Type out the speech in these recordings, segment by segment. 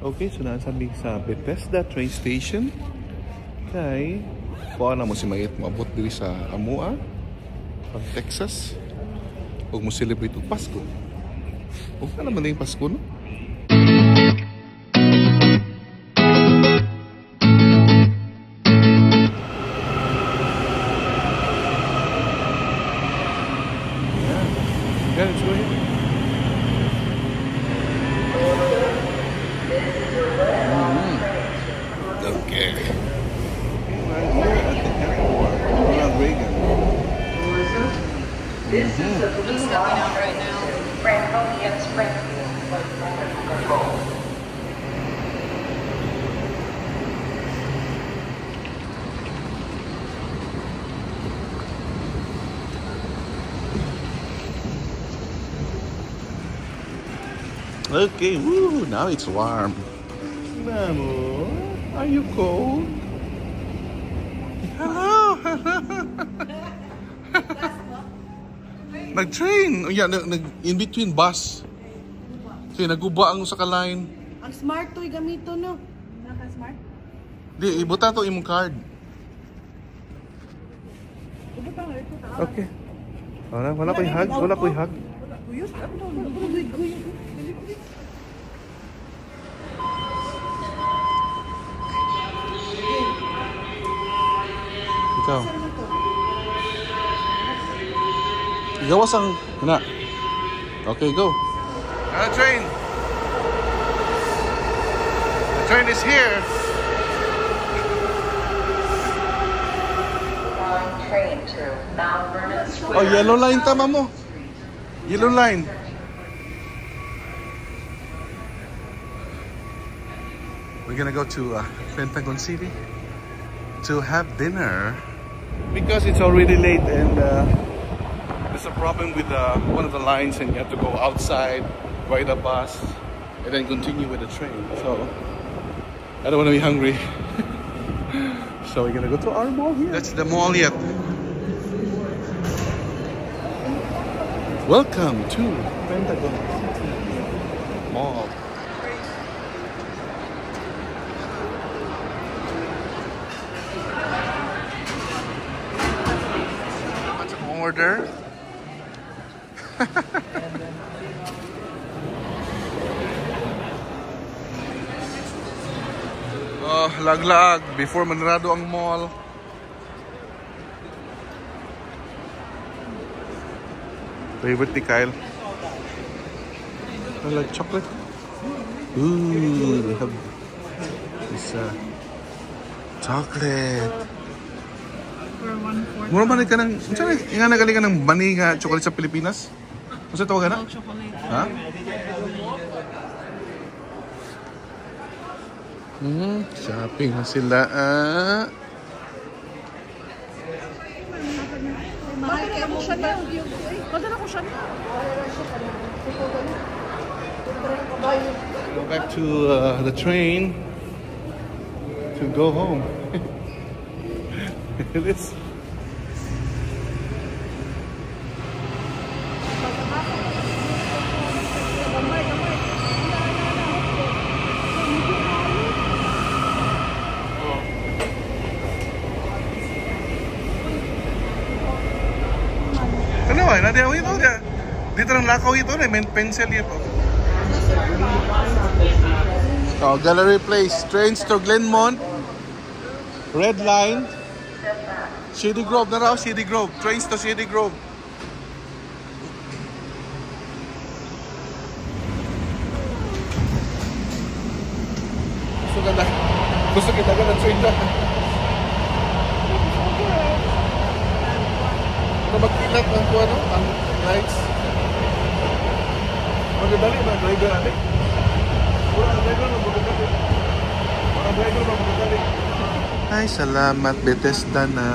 Okay, so nasabi sa Bethesda train station. Kay kuha na mo si Mayet maabot diri sa Amua, pag Texas. Huwag mo celebrate o Pasko. Huwag na naman na yung Pasko, no? Yeah, let's go ahead. Okay. Right here at the airport, Ronald Reagan. This is the blue line right now. Franconian Springfield. Control. Okay, woo, now it's warm. Mamo, are you cold? Hello, Nag-train. Yeah, in between bus. So, naguba ang sa ka-line. Ang smart to'y gamito, no? Naka-smart? Di, ibuta to imong card. Okay. Wala ko yung hug. Wala ko yung hug. Ikaw. Gawas ang na. Okay, go. Train. The train is here. Train to Mount Vernon Square. Oh, yellow line tama mo. Yellow line. We're gonna go to Pentagon City to have dinner because it's already late and there's a problem with one of the lines and you have to go outside, ride a bus, and then continue with the train. So I don't want to be hungry. So we're gonna go to our mall here. That's the mall yet. Welcome to Pentagon City Mall. What's an order? Oh, lag-lag before manrado ang mall. Favorite ni Kyle. I like chocolate. Ooh, they have this chocolate. Mura man ka ng, nga nagaling ka ng bani nga chocolate sa Pilipinas? Kasi tawag na? Chocolate. Ha? Shopping na sila. Madala ko siya na. Madala ko siya na. Go back to the train to go home. This. Ano ba? Nadi ako ito. Dito lang lakaw ito. May pencil ito. So, Gallery Place. Trains to Glenmont. Red Line. Shady Grove na raw. Shady Grove. Trains to Shady Grove. Gusto kita ka ng train na. Magkilat ng kuha, no? Ang lights. Magdali ba? Driver natin? Ang driver na magdali. Ang driver na magdali. Ay, salamat. Bethesda na.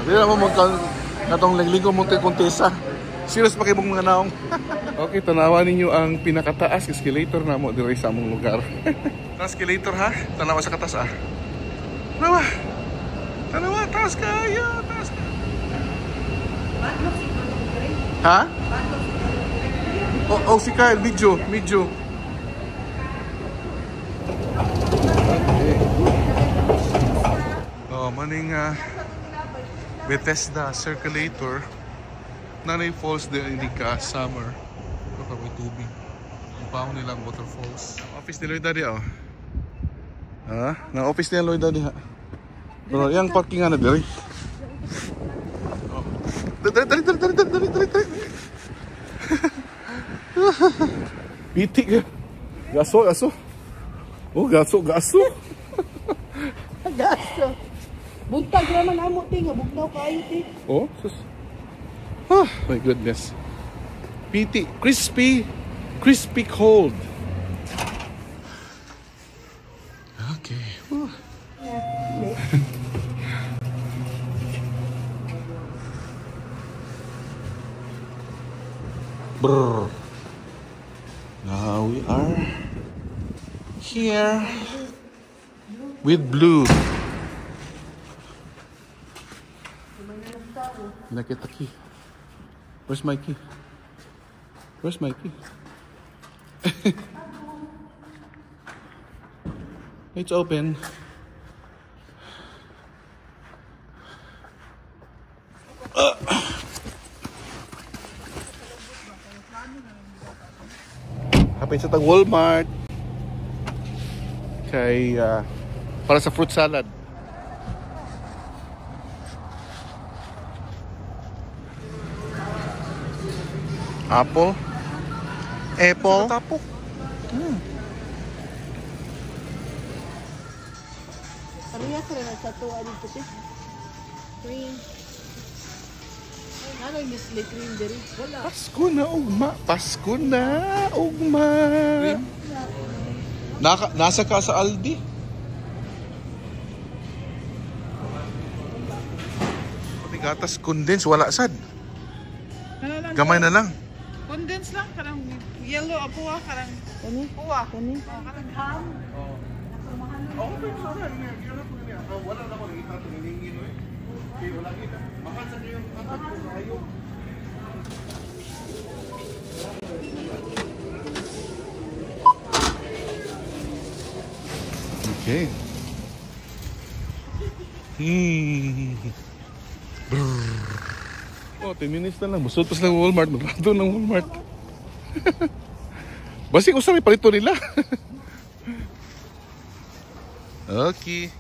Hindi na mo natong langligo mong kontesa. Serious pa kayo mga naong. Okay, tanawa ninyo ang pinakataas escalator na mo dito sa among lugar. Escalator ha? Tanawa sa katas ah. Tanawa! Tanawa! Taas kayo! Taas kayo! Ha? Oh, si Kyle, medyo. Oh, maning Bethesda Circulator. Nanay Falls din hindi ka summer. Ito pa may tubig. Ang nilang waterfalls. Office ni Lloyd Daddy oh. Ha? Nang office ni Lloyd Daddy ha. Pero yang parking na diri. Oh. Dari. Pitik ka. Gaso. Oh, gaso. Gasto. Buntag naman amo ti nga bugnaw kayo ti. Oh, sus. Ah, my goodness. PT, crispy cold. Okay. Brr. Now we are here with Blue. Nakita key. Where's my key? Where's my key? It's open. Hapit sa tag Walmart. Kay para sa fruit salad. Apple. Tapok. Parehas rin sa tuwa dito ti. Cream. Ano yung Miss Lee cream diri? Wala. Pasko na ugma. Nasa ka sa Aldi. Pati gatas condense wala sad. Gamay na lang. Condense lang karang yellow apuwa karang puwa. Kani? Karang ham. Okay, sorry. Wala na ko nakita ito nilingin eh. Okay, wala kita. Mahal sa yung atat ko ayaw. Okay. Oh, 10 minutes na lang. Busot pa ng Walmart. Magrado ng Walmart. Basing usap may palito nila. Okay.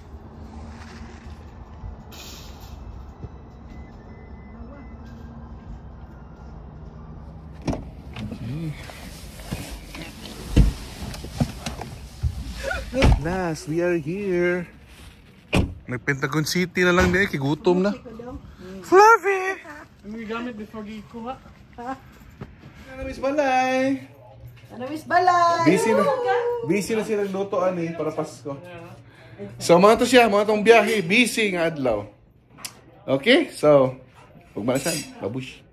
At last, we are here. Nag-Pentagon City na lang din. Kigutom na. Fluffy! Ano yung gamit before gikuha? Ha? Ano, Miss Balay? Busy na silang lutoan eh, para Pasko. So, mga to siya, mga tong biyahe, busy nga adlaw. Okay? So, huwag malasan. Babush.